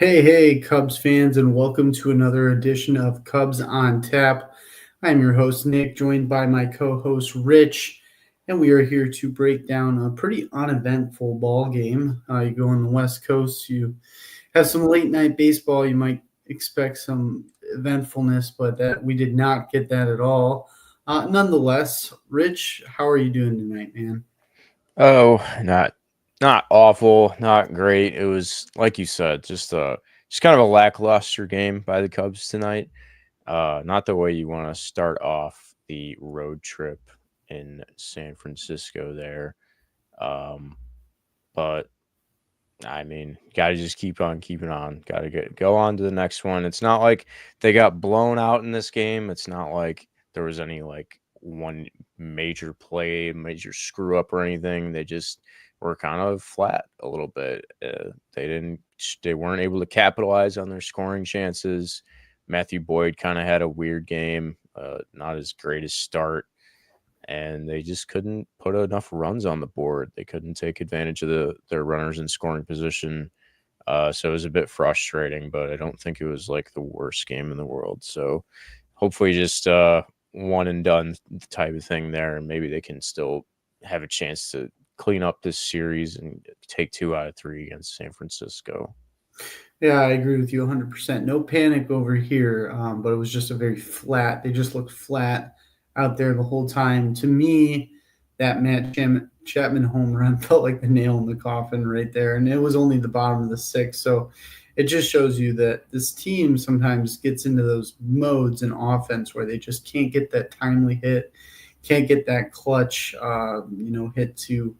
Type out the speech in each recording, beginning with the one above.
Hey, Cubs fans, and welcome to another edition of Cubs on Tap. I'm your host, Nick, joined by my co host, Rich, and we are here to break down a pretty uneventful ball game. You go on the West Coast, you have some late night baseball, you might expect some eventfulness, but that we did not get that at all. Nonetheless, Rich, how are you doing tonight, man? Oh, not awful, not great. It was like you said, just kind of a lackluster game by the Cubs tonight. Not the way you want to start off the road trip in San Francisco there. Um, but I mean, got to just keep on keeping on. Got to go on to the next one. It's not like they got blown out in this game. It's not like there was any like one major play, major screw up or anything. They just were kind of flat a little bit. They weren't able to capitalize on their scoring chances. Matthew Boyd kind of had a weird game, not his greatest start, and they just couldn't put enough runs on the board. They couldn't take advantage of their runners in scoring position. So it was a bit frustrating, but I don't think it was like the worst game in the world. So hopefully just one and done type of thing there, and maybe they can still have a chance to clean up this series and take 2 out of 3 against San Francisco. Yeah, I agree with you 100%. No panic over here, but it was just a very flat. They just looked flat out there the whole time. To me, that Chapman home run felt like the nail in the coffin right there, and it was only the bottom of the sixth. So it just shows you that this team sometimes gets into those modes in offense where they just can't get that timely hit, can't get that clutch, hit to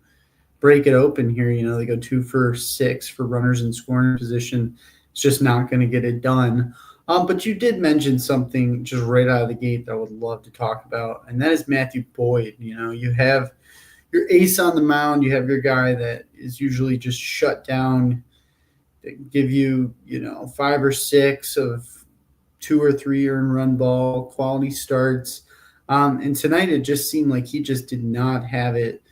break it open here. They go 2 for 6 for runners in scoring position. It's just not going to get it done. But you did mention something just right out of the gate that I would love to talk about, and that is Matthew Boyd. You have your ace on the mound. You have your guy that is usually just shut down, that give you, 5 or 6 of 2 or 3 earned run ball, quality starts. And tonight it just seemed like he just did not have it.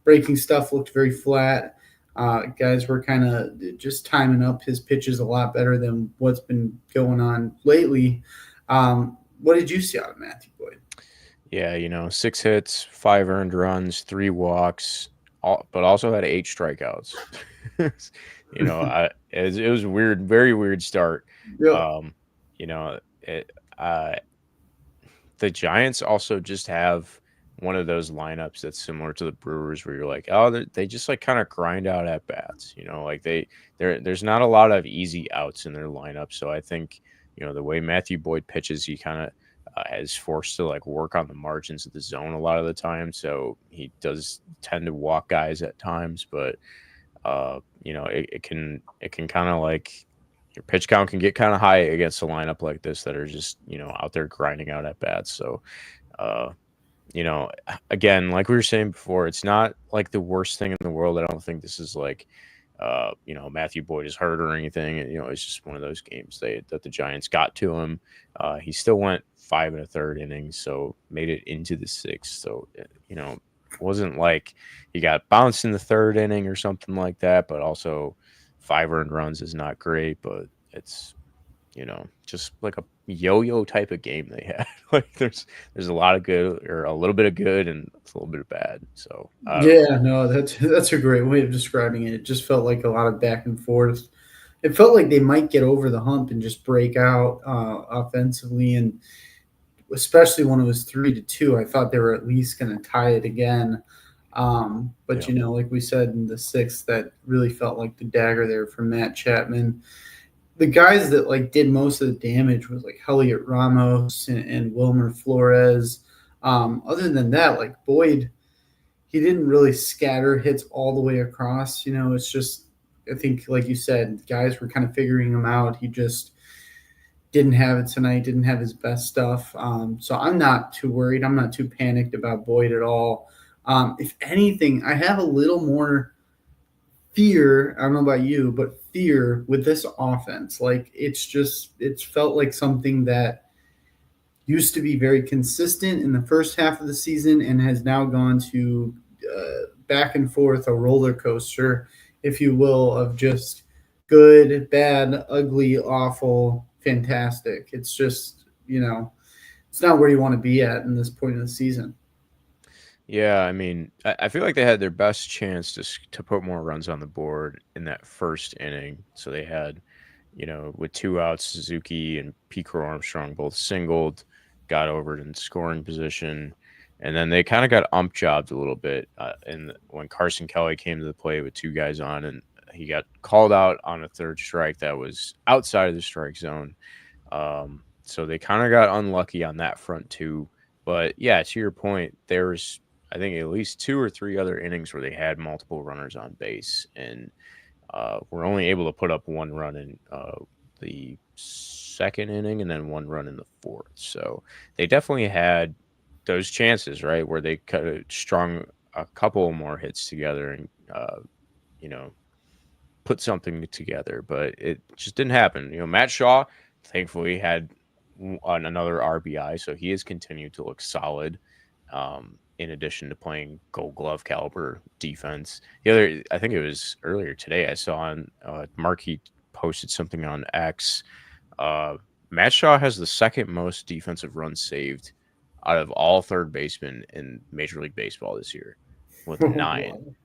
Breaking stuff looked very flat. Guys were kind of just timing up his pitches a lot better than what's been going on lately. What did you see out of Matthew Boyd? Yeah, 6 hits, 5 earned runs, 3 walks, but also had 8 strikeouts. It was weird, very weird start. Yep. Um, you know, it, the Giants also just have one of those lineups that's similar to the Brewers, where you're like, oh, they just like kind of grind out at bats. Like there's not a lot of easy outs in their lineup. So I think the way Matthew Boyd pitches, he kind of is forced to like work on the margins of the zone a lot of the time. So he does tend to walk guys at times, but it can kind of like your pitch count can get kind of high against a lineup like this that are just out there grinding out at bats. So uh, again, like we were saying before, it's not like the worst thing in the world. I don't think this is like Matthew Boyd is hurt or anything. It's just one of those games that the Giants got to him. He still went 5 1/3 innings, so made it into the sixth. So wasn't like he got bounced in the third inning or something like that. But also, 5 earned runs is not great, but it's just like a yo-yo type of game they had. Like there's a lot of good or a little bit of good and a little bit of bad. So I don't know. Yeah, no, that's a great way of describing it. It just felt like a lot of back and forth. It felt like they might get over the hump and just break out offensively, and especially when it was 3-2, I thought they were at least going to tie it again. But Yeah. like we said in the sixth, that really felt like the dagger there for Matt Chapman. The guys that like did most of the damage was like Heliot Ramos and Wilmer Flores. Other than that, like Boyd, he didn't really scatter hits all the way across. It's just I think like you said, guys were kind of figuring him out. He just didn't have it tonight, didn't have his best stuff. So I'm not too worried. I'm not too panicked about Boyd at all. If anything, I have a little more fear. I don't know about you, but fear with this offense. Like it's felt like something that used to be very consistent in the first half of the season and has now gone to back and forth, a roller coaster, if you will, of just good, bad, ugly, awful, fantastic. It's just, it's not where you want to be at in this point of the season. Yeah, I mean, I feel like they had their best chance to put more runs on the board in that first inning. So they had, with 2 outs, Suzuki and Pete Armstrong both singled, got over in scoring position, and then they kind of got ump jobbed a little bit. And when Carson Kelly came to the plate with 2 guys on, and he got called out on a third strike that was outside of the strike zone. So they kind of got unlucky on that front too. But yeah, to your point, there's I think at least 2 or 3 other innings where they had multiple runners on base, and were only able to put up 1 run in the second inning and then 1 run in the fourth. So they definitely had those chances, right, where they could have strung a couple more hits together and you know put something together, but it just didn't happen. Matt Shaw thankfully had another RBI, so he has continued to look solid. In addition to playing Gold Glove caliber defense, I think it was earlier today, I saw on Markey posted something on X. Matt Shaw has the second most defensive runs saved out of all third basemen in Major League Baseball this year, with 9.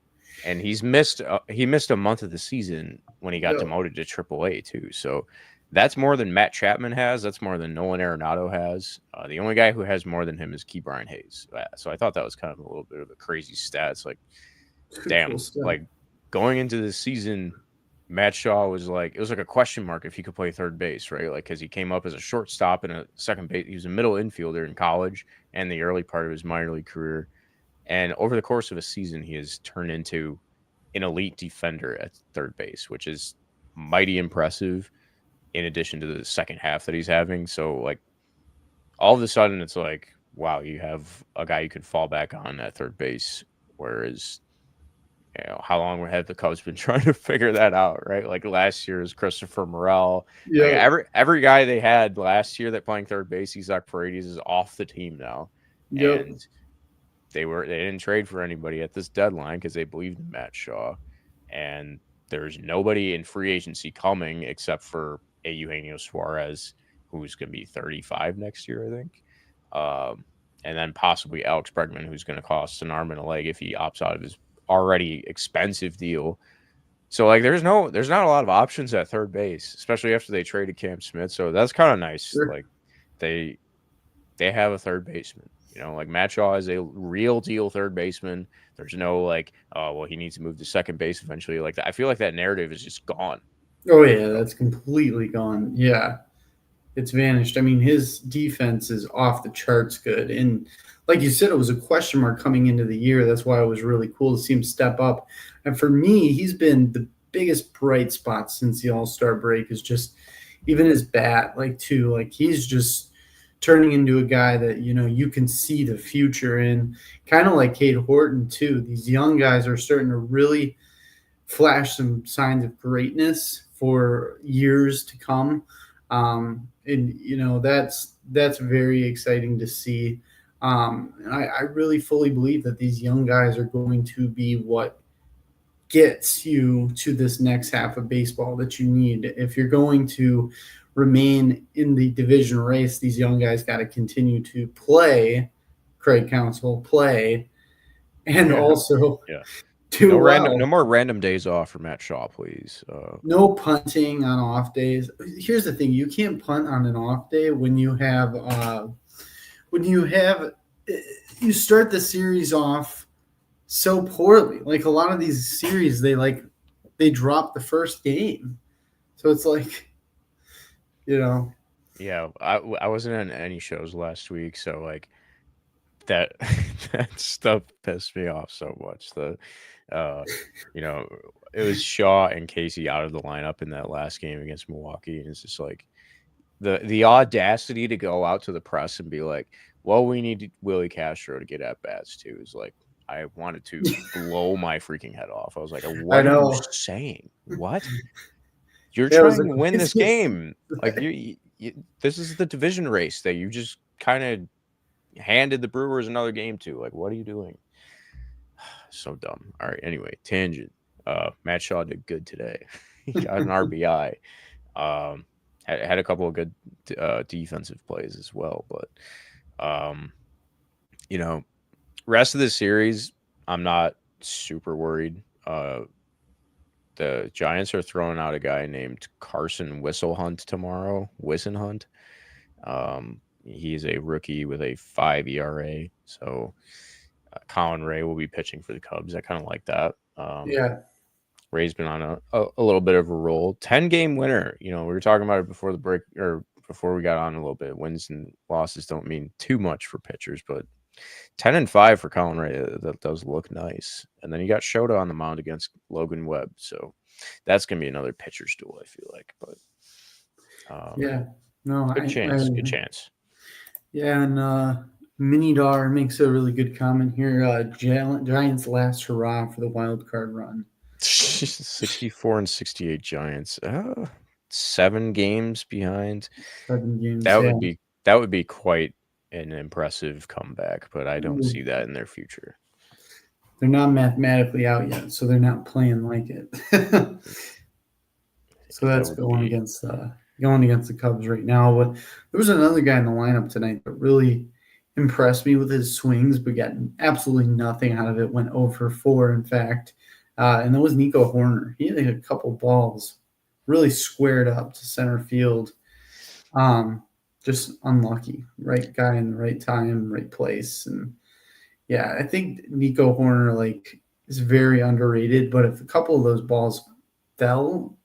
And he missed a month of the season when he got demoted to AAA too. So that's more than Matt Chapman has. That's more than Nolan Arenado has. The only guy who has more than him is Ke'Bryan Hayes. So I thought that was kind of a little bit of a crazy stat. It's like, damn, Cool stuff. like going into the season, Matt Shaw was like, it was like a question mark if he could play third base, right? Like, because he came up as a shortstop and a second base. He was a middle infielder in college and the early part of his minor league career. And over the course of a season, he has turned into an elite defender at third base, which is mighty impressive in addition to the second half that he's having. So, like, all of a sudden, it's like, wow, you have a guy you could fall back on at third base. Whereas, how long have the Cubs been trying to figure that out, right? Like last year is Christopher Morel. Like every guy they had last year that playing third base, Isaac Paredes, is off the team now. Yep. And they didn't trade for anybody at this deadline because they believed in Matt Shaw, and there's nobody in free agency coming except for a Eugenio Suarez, who's going to be 35 next year, I think, and then possibly Alex Bregman, who's going to cost an arm and a leg if he opts out of his already expensive deal. So like, there's not a lot of options at third base, especially after they traded Cam Smith. So that's kind of nice. Sure. Like they have a third baseman. Like Matt Shaw is a real deal third baseman. There's no like, oh, well, he needs to move to second base eventually. Like I feel like that narrative is just gone. Oh yeah, that's completely gone. Yeah, it's vanished. I mean, his defense is off the charts good, and like you said, it was a question mark coming into the year. That's why it was really cool to see him step up. And for me, he's been the biggest bright spot since the All-Star break. Is just even his bat, like he's just turning into a guy that you can see the future in, kind of like Cade Horton too. These young guys are starting to really flash some signs of greatness for years to come, and that's very exciting to see. And I really fully believe that these young guys are going to be what gets you to this next half of baseball that you need. If you're going to remain in the division race, these young guys got to continue to play, Craig Counsell, play, and also yeah. do No more random days off for Matt Shaw, please. No punting on off days. Here's the thing: you can't punt on an off day when you you start the series off so poorly. Like a lot of these series, they drop the first game, so it's like, Yeah, I wasn't on any shows last week, so like that that stuff pissed me off so much. It was Shaw and Casey out of the lineup in that last game against Milwaukee, and it's just like the audacity to go out to the press and be like, well, we need Willie Castro to get at bats too, is like, I wanted to blow my freaking head off. I was like, what are you saying? What? You're trying to win this game. Like this is the division race that you just kind of handed the Brewers another game to. Like, what are you doing? So dumb. All right. Anyway, tangent. Matt Shaw did good today. He got an RBI. Had a couple of good defensive plays as well, but um, you know, rest of the series, I'm not super worried. The Giants are throwing out a guy named Carson Whistlehunt tomorrow. Whisenhunt. He's a rookie with a 5 ERA. So Colin Ray will be pitching for the Cubs. I kind of like that. Yeah. Ray's been on a little bit of a roll. 10-game winner. We were talking about it before the break or before we got on a little bit. Wins and losses don't mean too much for pitchers, but 10-5 for Colin Ray. That does look nice. And then you got Shota on the mound against Logan Webb. So that's going to be another pitcher's duel, I feel like. But yeah. No, good chance. Good chance. Yeah, and Mini Dar makes a really good comment here. Giants last hurrah for the wild card run. 64 and 68 Giants. 7 games behind. 7 games. That would be quite an impressive comeback, but I don't see that in their future. They're not mathematically out yet, so they're not playing like it. So that's going against the Cubs right now. But there was another guy in the lineup tonight that really impressed me with his swings, but got absolutely nothing out of it. Went 0 for 4, in fact. And that was Nico Horner. He had a couple balls really squared up to center field. Just unlucky. Right guy in the right time, right place. And yeah, I think Nico Horner is very underrated. But if a couple of those balls fell,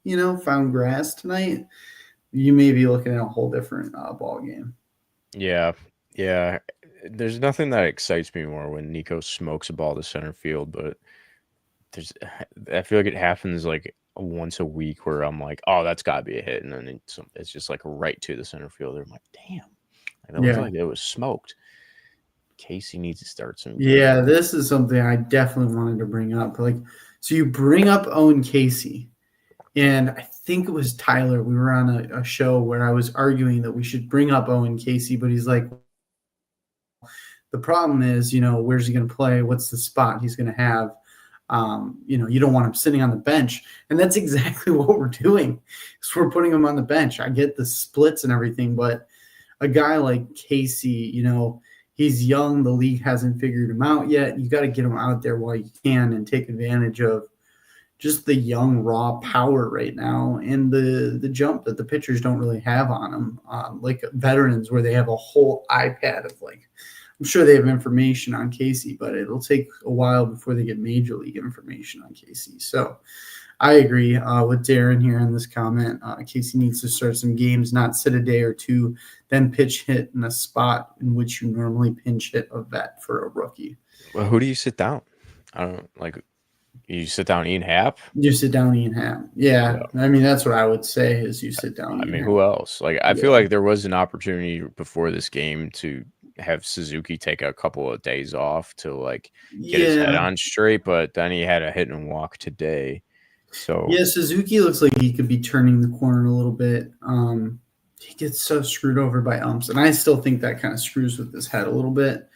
found grass tonight, you may be looking at a whole different ball game. Yeah. There's nothing that excites me more when Nico smokes a ball to center field, but I feel like it happens once a week where I'm like, oh, that's got to be a hit, and then it's just right to the center fielder. I'm like, damn, it looked like it was smoked. Casey needs to start some games. Yeah, this is something I definitely wanted to bring up. So you bring up Owen Casey, and I think it was Tyler. We were on a show where I was arguing that we should bring up Owen Casey, but he's like, the problem is, where's he going to play? What's the spot he's going to have? You don't want him sitting on the bench. And that's exactly what we're doing. Is we're putting him on the bench. I get the splits and everything, but a guy like Casey, he's young. The league hasn't figured him out yet. You got to get him out there while you can and take advantage of just the young, raw power right now and the jump that the pitchers don't really have on them. Like veterans where they have a whole iPad of I'm sure they have information on Casey, but it'll take a while before they get major league information on Casey. So I agree with Darren here in this comment. Casey needs to start some games, not sit a day or two, then pitch hit in a spot in which you normally pinch hit a vet for a rookie. Well, who do you sit down? I don't you sit down Ian Happ? You sit down Ian Happ. Yeah. I mean, that's what I would say is you sit down Ian Happ. Who else? I feel like there was an opportunity before this game to have Suzuki take a couple of days off to get his head on straight, but then he had a hit and walk today. So yeah, Suzuki looks like he could be turning the corner a little bit. He gets so screwed over by umps, and I still think that kind of screws with his head a little bit.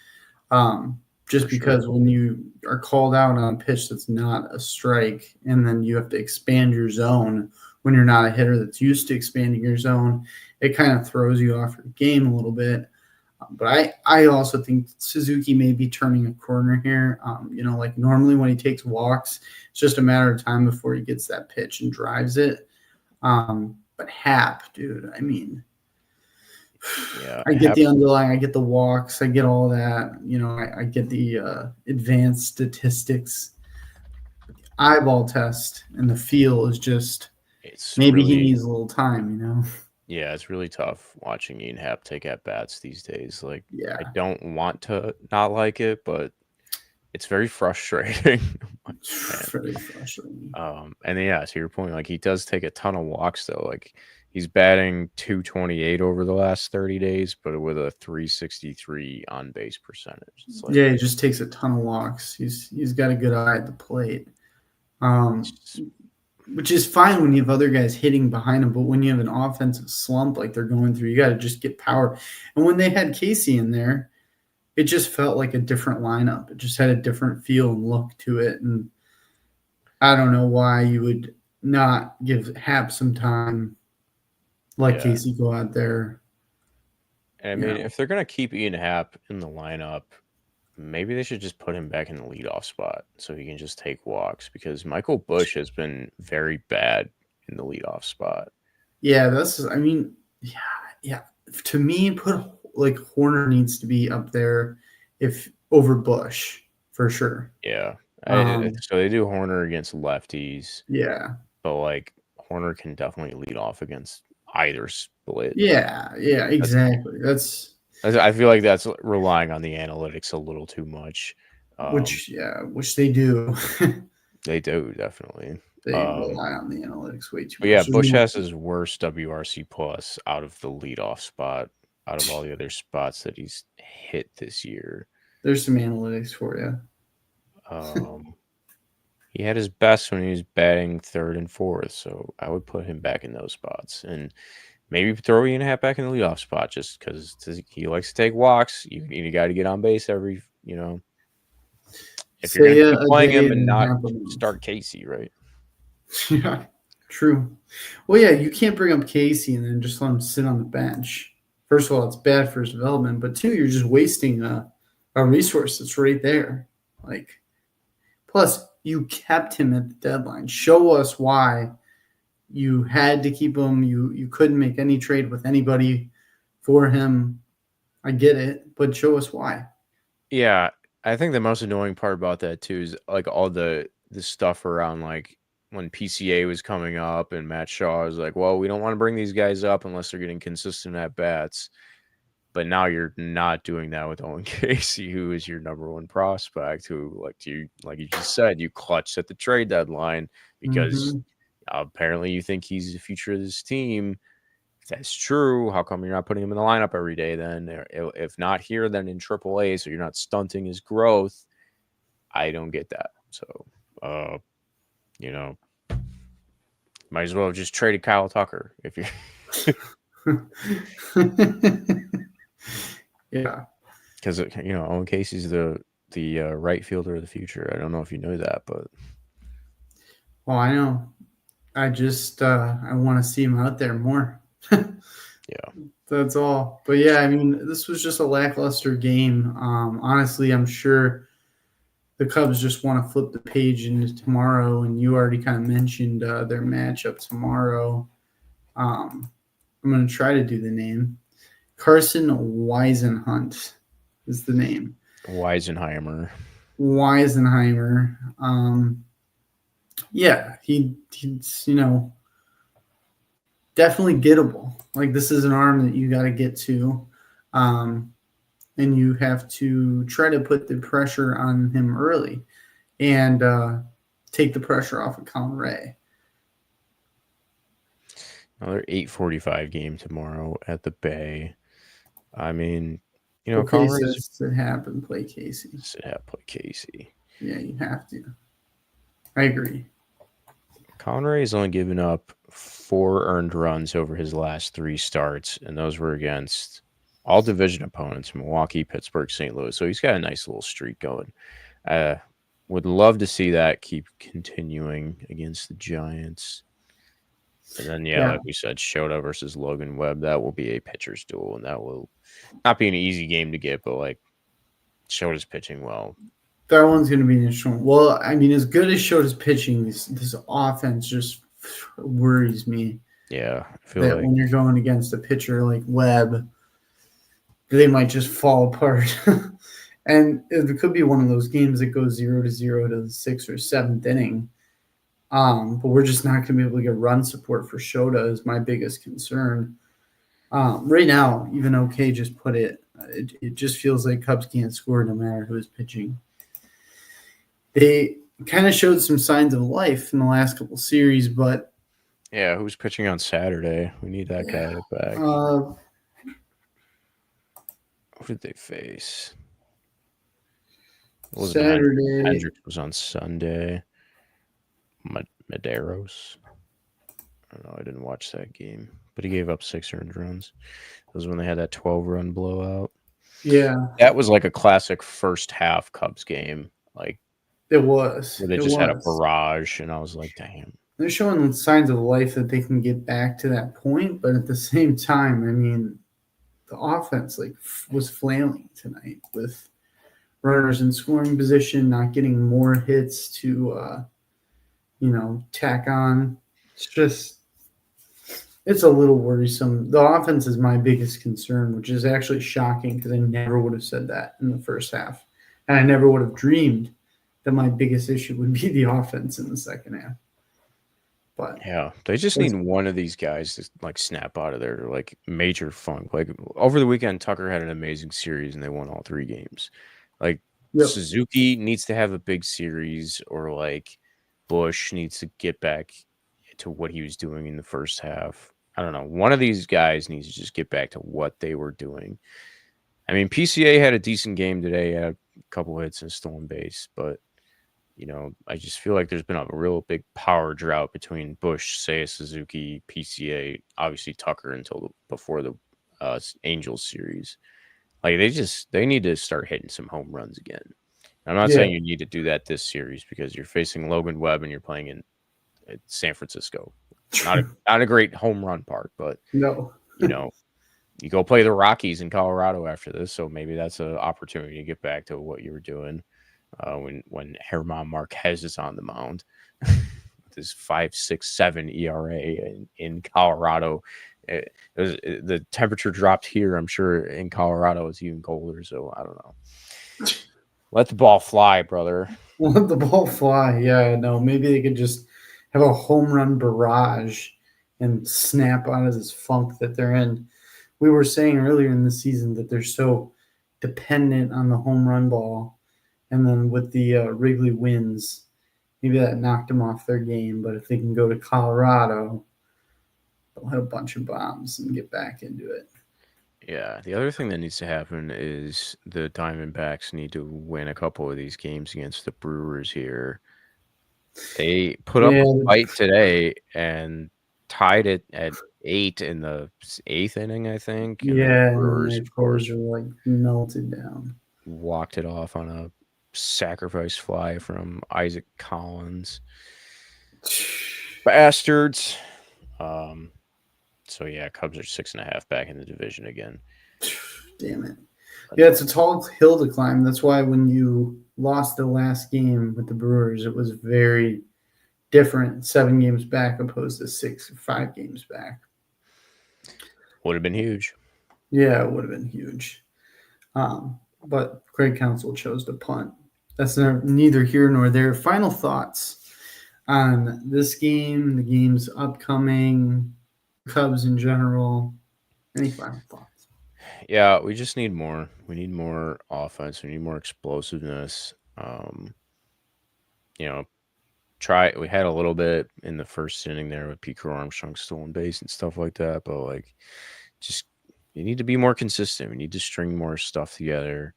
Just because when you are called out on a pitch that's not a strike, and then you have to expand your zone when you're not a hitter that's used to expanding your zone, it kind of throws you off your game a little bit. But I also think Suzuki may be turning a corner here. Normally when he takes walks, it's just a matter of time before he gets that pitch and drives it. But Happ, dude, I mean, I get the underlying, I get the walks, I get all that. I get the advanced statistics. The eyeball test and the feel is just maybe he needs a little time, Yeah, it's really tough watching Ian Happ take at bats these days. I don't want to not like it, but it's very frustrating. Very frustrating. And to your point, he does take a ton of walks though. He's batting .228 over the last 30 days, but with a .363 on base percentage. He just takes a ton of walks. He's got a good eye at the plate. Which is fine when you have other guys hitting behind him, but when you have an offensive slump like they're going through, you got to just get power. And when they had Casey in there, it just felt like a different lineup. It just had a different feel and look to it. And I don't know why you would not give Hap some time. Let Yeah. Casey go out there. And I mean, if they're gonna keep Ian Happ in the lineup, maybe they should just put him back in the leadoff spot so he can just take walks, because Michael Bush has been very bad in the leadoff spot. Yeah, yeah. To me, Horner needs to be up there if over Bush for sure. Yeah. So they do Horner against lefties. Yeah. But like Horner can definitely lead off against either split. Yeah, exactly. I feel like that's relying on the analytics a little too much. Which they do. They do, definitely. They rely on the analytics way too much. Yeah, Bush has his worst WRC plus out of the leadoff spot, out of all the other spots that he's hit this year. There's some analytics for you. He had his best when he was batting third and fourth, so I would put him back in those spots. And maybe throw Ian Happ back in the leadoff spot just because he likes to take walks. You got to get on base every, if you're going to keep playing him and not start Casey, right? Yeah, true. Well, yeah, you can't bring up Casey and then just let him sit on the bench. First of all, it's bad for his development, but two, you're just wasting a resource that's right there. Plus, you kept him at the deadline. Show us why you had to keep him. You couldn't make any trade with anybody for him. I get it, but show us why. Yeah, I think the most annoying part about that too is all the stuff around when PCA was coming up and Matt Shaw was like, well, we don't want to bring these guys up unless they're getting consistent at bats. But now you're not doing that with Owen Casey, who is your number one prospect, who, like you just said, you clutched at the trade deadline because apparently you think he's the future of this team. If that's true, how come you're not putting him in the lineup every day then? If not here, then in AAA, so you're not stunting his growth. I don't get that. So, might as well have just traded Kyle Tucker if you're. Yeah, because Owen Casey's the right fielder of the future. I don't know if you know that, but I know. I just I want to see him out there more. Yeah, that's all. But yeah, I mean, this was just a lackluster game. Honestly, I'm sure the Cubs just want to flip the page into tomorrow, and you already kind of mentioned their matchup tomorrow. I'm going to try to do the name. Carson Weisenhunt is the name. Weisenheimer. Yeah, he's definitely gettable. This is an arm that you got to get to, and you have to try to put the pressure on him early, and take the pressure off of Colin Ray. Another 8:45 game tomorrow at the Bay. I mean, Colin Ray sit Hap and play Casey. Play Casey. Yeah, you have to. I agree. Colin Ray's only given up 4 earned runs over his last 3 starts, and those were against all division opponents: Milwaukee, Pittsburgh, St. Louis. So he's got a nice little streak going. Would love to see that keep continuing against the Giants. And then, like we said, Shota versus Logan Webb. That will be a pitcher's duel, and that will not be an easy game to get, but Shota's pitching well. That one's going to be an interesting. Well, I mean, as good as Shota's pitching, this offense just worries me. Yeah, I feel that when you're going against a pitcher like Webb, they might just fall apart. And it could be one of those games that goes 0-0 to the 6th or 7th inning. But we're just not going to be able to get run support for Shota is my biggest concern. Right now, even OK just put it just feels like Cubs can't score no matter who is pitching. They kind of showed some signs of life in the last couple series, but yeah, who's pitching on Saturday? We need that guy back. Who did they face? Saturday. Hendricks was on Sunday. Medeiros. I don't know. I didn't watch that game, but he gave up 6 earned runs. That was when they had that 12-run blowout. Yeah, that was like a classic first half Cubs game. It was. Where they just had a barrage, and I was like, damn. they're showing signs of life that they can get back to that point. But at the same time, I mean, the offense was flailing tonight with runners in scoring position, not getting more hits to tack on. It's a little worrisome. The offense is my biggest concern, which is actually shocking because I never would have said that in the first half. And I never would have dreamed that my biggest issue would be the offense in the second half. But Yeah, they just need one of these guys to like snap out of their like major funk. Like over the weekend, Tucker had an amazing series and they won all 3 games. Like yep. Suzuki needs to have a big series, or like Bush needs to get back to what he was doing in the first half. I don't know. One of these guys needs to just get back to what they were doing. I mean, PCA had a decent game today, had a couple hits and stolen base, but I just feel like there's been a real big power drought between Bush, Seiya Suzuki, PCA, obviously Tucker until before the Angels series. Like they need to start hitting some home runs again. I'm not saying you need to do that this series because you're facing Logan Webb and you're playing in San Francisco. Not a great home run park, but no, you go play the Rockies in Colorado after this, so maybe that's an opportunity to get back to what you were doing. When German Marquez is on the mound with his 5.67 ERA in Colorado, the temperature dropped here. I'm sure in Colorado it's even colder. So I don't know. Let the ball fly, brother. Let the ball fly. Yeah, no, maybe they could just have a home run barrage and snap out of this funk that they're in. We were saying earlier in the season that they're so dependent on the home run ball. And then with the Wrigley wins, maybe that knocked them off their game. But if they can go to Colorado, they'll hit a bunch of bombs and get back into it. Yeah, the other thing that needs to happen is the Diamondbacks need to win a couple of these games against the Brewers here. They put up a fight today and tied it at 8 in the 8th inning, I think. And the Brewers, of course, are like melted down. Walked it off on a sacrifice fly from Isaac Collins. Bastards. So yeah, Cubs are 6.5 back in the division again. Damn it. Yeah, it's a tall hill to climb. That's why when you lost the last game with the Brewers, it was very different, 7 games back opposed to 5 games back. Would have been huge. Yeah, it would have been huge. But Craig Counsell chose to punt. That's neither here nor there. Final thoughts on this game, the games upcoming, Cubs in general. Any final thoughts? Yeah, we just need more. We need more offense. We need more explosiveness. We had a little bit in the first inning there with Pico Armstrong stolen base and stuff like that, but like, just you need to be more consistent. We need to string more stuff together.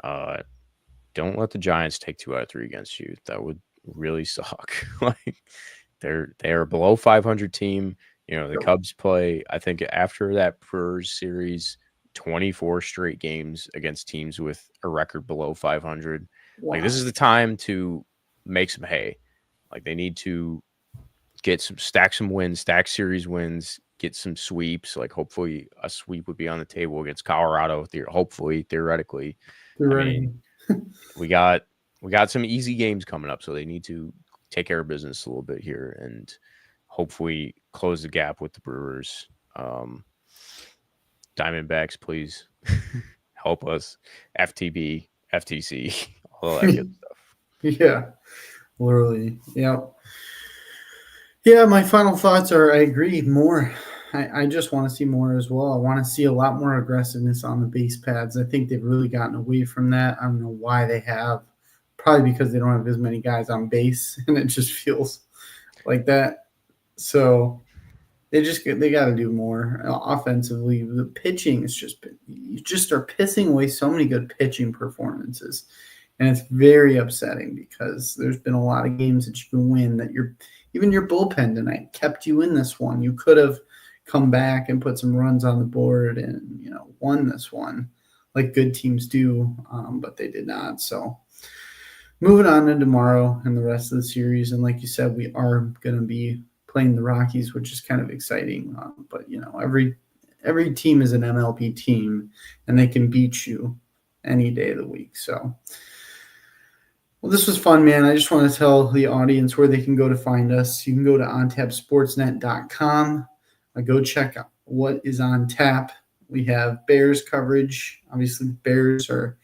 Don't let the Giants take 2 out of 3 against you. That would really suck. Like they are below 500 team. The Cubs play, I think after that Brewers series, 24 straight games against teams with a record below 500. Wow. Like this is the time to make some hay. Like they need to stack some wins, stack series wins, get some sweeps. Like hopefully a sweep would be on the table against Colorado. Theoretically. I mean, we got some easy games coming up, so they need to take care of business a little bit here and hopefully close the gap with the Brewers. Diamondbacks, please help us. FTB, FTC, all that good stuff. Yeah, literally. Yep. Yeah, my final thoughts are I agree more. I just want to see more as well. I want to see a lot more aggressiveness on the base pads. I think they've really gotten away from that. I don't know why they have. Probably because they don't have as many guys on base, and it just feels like that. So they got to do more offensively. The pitching is you just are pissing away so many good pitching performances, and it's very upsetting because there's been a lot of games that you can win that even your bullpen tonight kept you in this one. You could have come back and put some runs on the board and won this one like good teams do, but they did not. So moving on to tomorrow and the rest of the series, and like you said, we are going to be playing the Rockies, which is kind of exciting. But every team is an MLB team, and they can beat you any day of the week. So, well, this was fun, man. I just want to tell the audience where they can go to find us. You can go to ontapsportsnet.com. Go check out what is on tap. We have Bears coverage. Obviously, the Bears are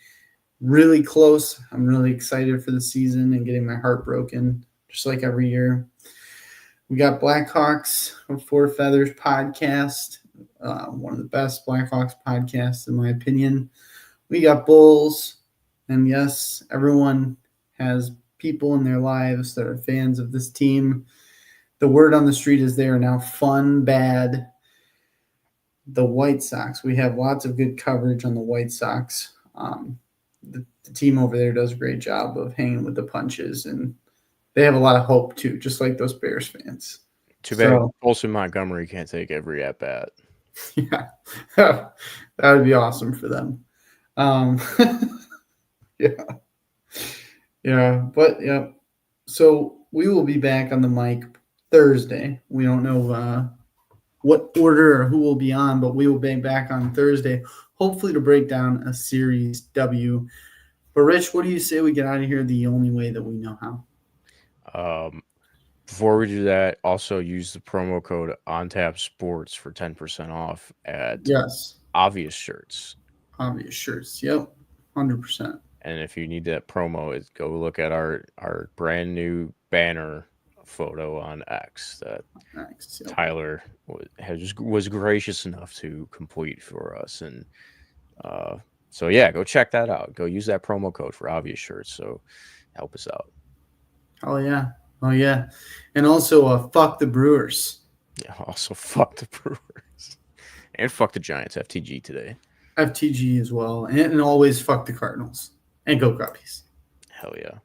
really close. I'm really excited for the season and getting my heart broken, just like every year. We got Blackhawks of Four Feathers podcast, one of the best Blackhawks podcasts, in my opinion. We got Bulls, and yes, everyone has people in their lives that are fans of this team. The word on the street is they are now fun, bad. The White Sox, we have lots of good coverage on the White Sox. The team over there does a great job of hanging with the punches, and they have a lot of hope too, just like those Bears fans. Too bad Colson Montgomery can't take every at bat. Yeah, that would be awesome for them. But yeah. So we will be back on the mic Thursday. We don't know what order or who will be on, but we will be back on Thursday, hopefully to break down a series W. But Rich, what do you say we get out of here the only way that we know how? Before we do that, also use the promo code ONTAPSports for 10% off at Obvious Shirts. Obvious Shirts, yep, 100%. And if you need that promo, go look at our brand new banner photo on X that Tyler was gracious enough to complete for us. And so yeah, go check that out. Go use that promo code for Obvious Shirts. So help us out. Oh yeah. And also fuck the Brewers. Yeah, also fuck the Brewers. And fuck the Giants, FTG today. FTG as well. And always fuck the Cardinals. And go Guppies. Hell yeah.